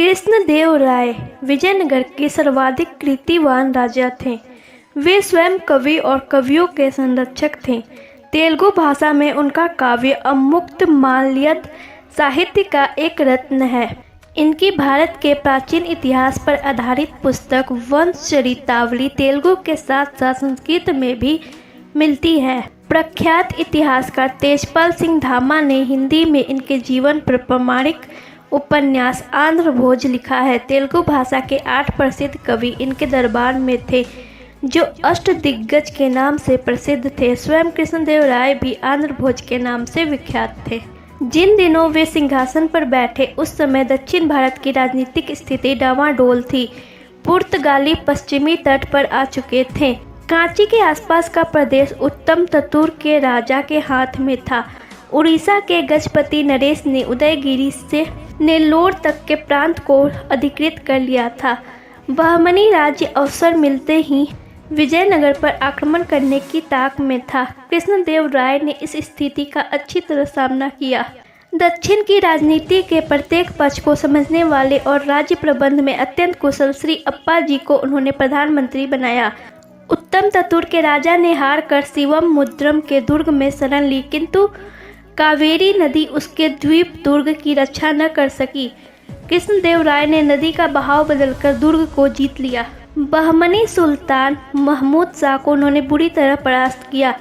कृष्णदेव राय विजयनगर के सर्वाधिक कीर्तिवान राजा थे। वे स्वयं कवि और कवियों के संरक्षक थे। तेलुगु भाषा में उनका काव्य अमुक्तमाल्यद साहित्य का एक रत्न है। इनकी भारत के प्राचीन इतिहास पर आधारित पुस्तक वंशचरितावली तेलुगु के साथ साथ संस्कृत में भी मिलती है। प्रख्यात इतिहासकार तेजपाल सिंह धामा ने हिंदी में इनके जीवन पर प्रामाणिक उपन्यास आंध्र भोज लिखा है। तेलुगु भाषा के 8 प्रसिद्ध कवि इनके दरबार में थे, जो अष्टदिग्गज के नाम से प्रसिद्ध थे। स्वयं कृष्णदेव राय भी आंध्र भोज के नाम से विख्यात थे। जिन दिनों वे सिंहासन पर बैठे उस समय दक्षिण भारत की राजनीतिक स्थिति डावाडोल थी। पुर्तगाली पश्चिमी तट पर आ चुके थे। कांची के आसपास का प्रदेश उत्तम ततुर के राजा के हाथ में था। उड़ीसा के गजपति नरेश ने उदयगिरी से नेल्लोर तक के प्रांत को अधिकृत कर लिया था। बहमनी राज्य अवसर मिलते ही विजयनगर पर आक्रमण करने की ताक में था। कृष्णदेव राय ने इस स्थिति का अच्छी तरह सामना किया। दक्षिण की राजनीति के प्रत्येक पक्ष को समझने वाले और राज्य प्रबंध में अत्यंत कुशल श्री अप्पा जी को उन्होंने प्रधानमंत्री बनाया। उत्तम ततुर के राजा ने हार कर शिवमुद्रम के दुर्ग में शरण ली, किंतु कावेरी नदी उसके द्वीप दुर्ग की रक्षा न कर सकी। कृष्णदेव राय ने नदी का बहाव बदलकर दुर्ग को जीत लिया। बहमनी सुल्तान महमूद शाह को उन्होंने बुरी तरह परास्त किया।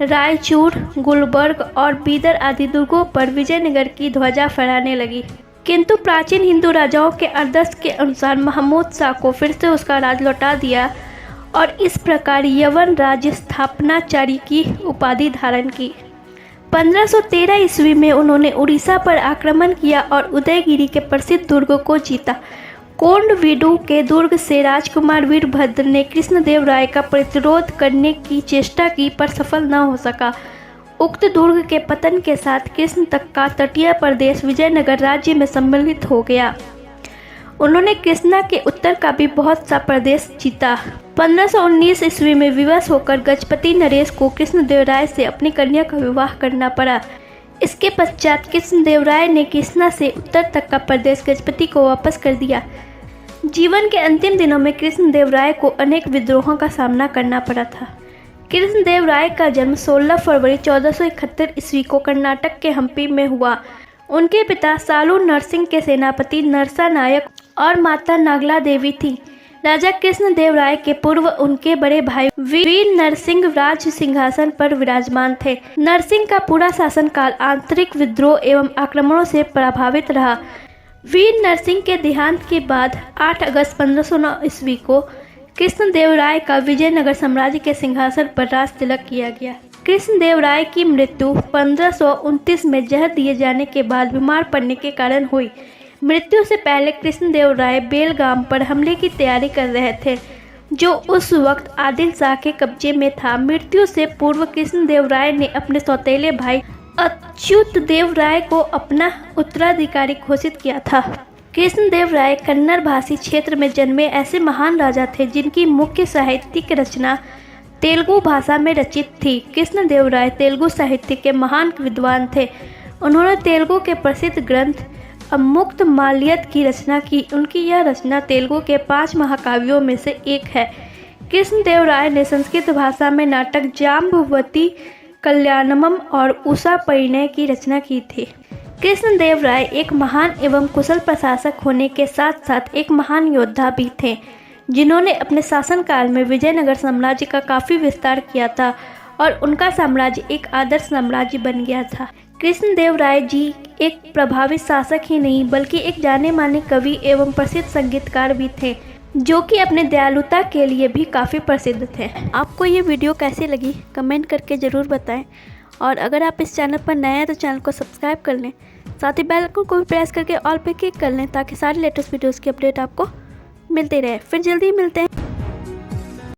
रायचूर, गुलबर्ग और बीदर आदि दुर्गों पर विजयनगर की ध्वजा फहराने लगी, किंतु प्राचीन हिंदू राजाओं के आदर्श के अनुसार महमूद शाह को फिर से उसका राज लौटा दिया और इस प्रकार यवन राज्य स्थापनाचारी की उपाधि धारण की। 1513 ईस्वी में उन्होंने उड़ीसा पर आक्रमण किया और उदयगिरी के प्रसिद्ध दुर्ग को जीता। कोंडवीडु के दुर्ग से राजकुमार वीरभद्र ने कृष्णदेव राय का प्रतिरोध करने की चेष्टा की, पर सफल न हो सका। उक्त दुर्ग के पतन के साथ कृष्ण तक का तटीय प्रदेश विजयनगर राज्य में सम्मिलित हो गया। उन्होंने कृष्णा के उत्तर का भी बहुत सा प्रदेश जीता। 1519 ईस्वी में विवश होकर गजपति नरेश को कृष्णदेव राय से अपनी कन्या का विवाह करना पड़ा। इसके पश्चात कृष्णदेव राय ने कृष्णा से उत्तर तक का प्रदेश गजपति को वापस कर दिया। जीवन के अंतिम दिनों में कृष्णदेव राय को अनेक विद्रोहों का सामना करना पड़ा था। कृष्णदेव राय का जन्म 16 फरवरी 1471 ईस्वी को कर्नाटक के हम्पी में हुआ। उनके पिता सालू नरसिंह के सेनापति नरसा नायक और माता नागला देवी थी। राजा कृष्णदेव राय के पूर्व उनके बड़े भाई वीर नरसिंह राज सिंहासन पर विराजमान थे। नरसिंह का पूरा शासनकाल आंतरिक विद्रोह एवं आक्रमणों से प्रभावित रहा। वीर नरसिंह के देहांत के बाद 8 अगस्त 1509 ईस्वी को कृष्णदेव राय का विजयनगर साम्राज्य के सिंहासन पर राज तिलक किया गया। कृष्णदेव राय की मृत्यु 1529 में जहर दिए जाने के बाद बीमार पड़ने के कारण हुई। मृत्यु से पहले कृष्णदेव राय बेलगाम पर हमले की तैयारी कर रहे थे, जो उस वक्त आदिल शाह के कब्जे में था। मृत्यु से पूर्व कृष्णदेव राय ने अपने सौतेले भाई अच्युत देव राय को अपना उत्तराधिकारी घोषित किया था। कृष्णदेव राय कन्नड़ भाषी क्षेत्र में जन्मे ऐसे महान राजा थे जिनकी मुख्य साहित्यिक रचना तेलुगु भाषा में रचित थी। कृष्णदेव राय तेलुगु साहित्य के महान विद्वान थे। उन्होंने तेलुगु के प्रसिद्ध ग्रंथ अमुक्तमाल्यद की रचना की। उनकी यह रचना तेलुगु के 5 महाकाव्यों में से एक है। कृष्णदेव राय ने संस्कृत भाषा में नाटक जाम्बवती कल्याणमम और उषा परिणय की रचना की थी। कृष्णदेव राय एक महान एवं कुशल प्रशासक होने के साथ साथ एक महान योद्धा भी थे, जिन्होंने अपने शासनकाल में विजयनगर साम्राज्य का काफी विस्तार किया था और उनका साम्राज्य एक आदर्श साम्राज्य बन गया था। कृष्णदेव राय जी एक प्रभावी शासक ही नहीं बल्कि एक जाने माने कवि एवं प्रसिद्ध संगीतकार भी थे, जो कि अपने दयालुता के लिए भी काफ़ी प्रसिद्ध थे। आपको ये वीडियो कैसी लगी कमेंट करके ज़रूर बताएं, और अगर आप इस चैनल पर नए हैं तो चैनल को सब्सक्राइब कर लें, साथ ही बेल आइकन को भी प्रेस करके ऑल पे क्लिक कर लें ताकि सारी लेटेस्ट वीडियोज़ की अपडेट आपको मिलती रहे। फिर जल्दी मिलते हैं।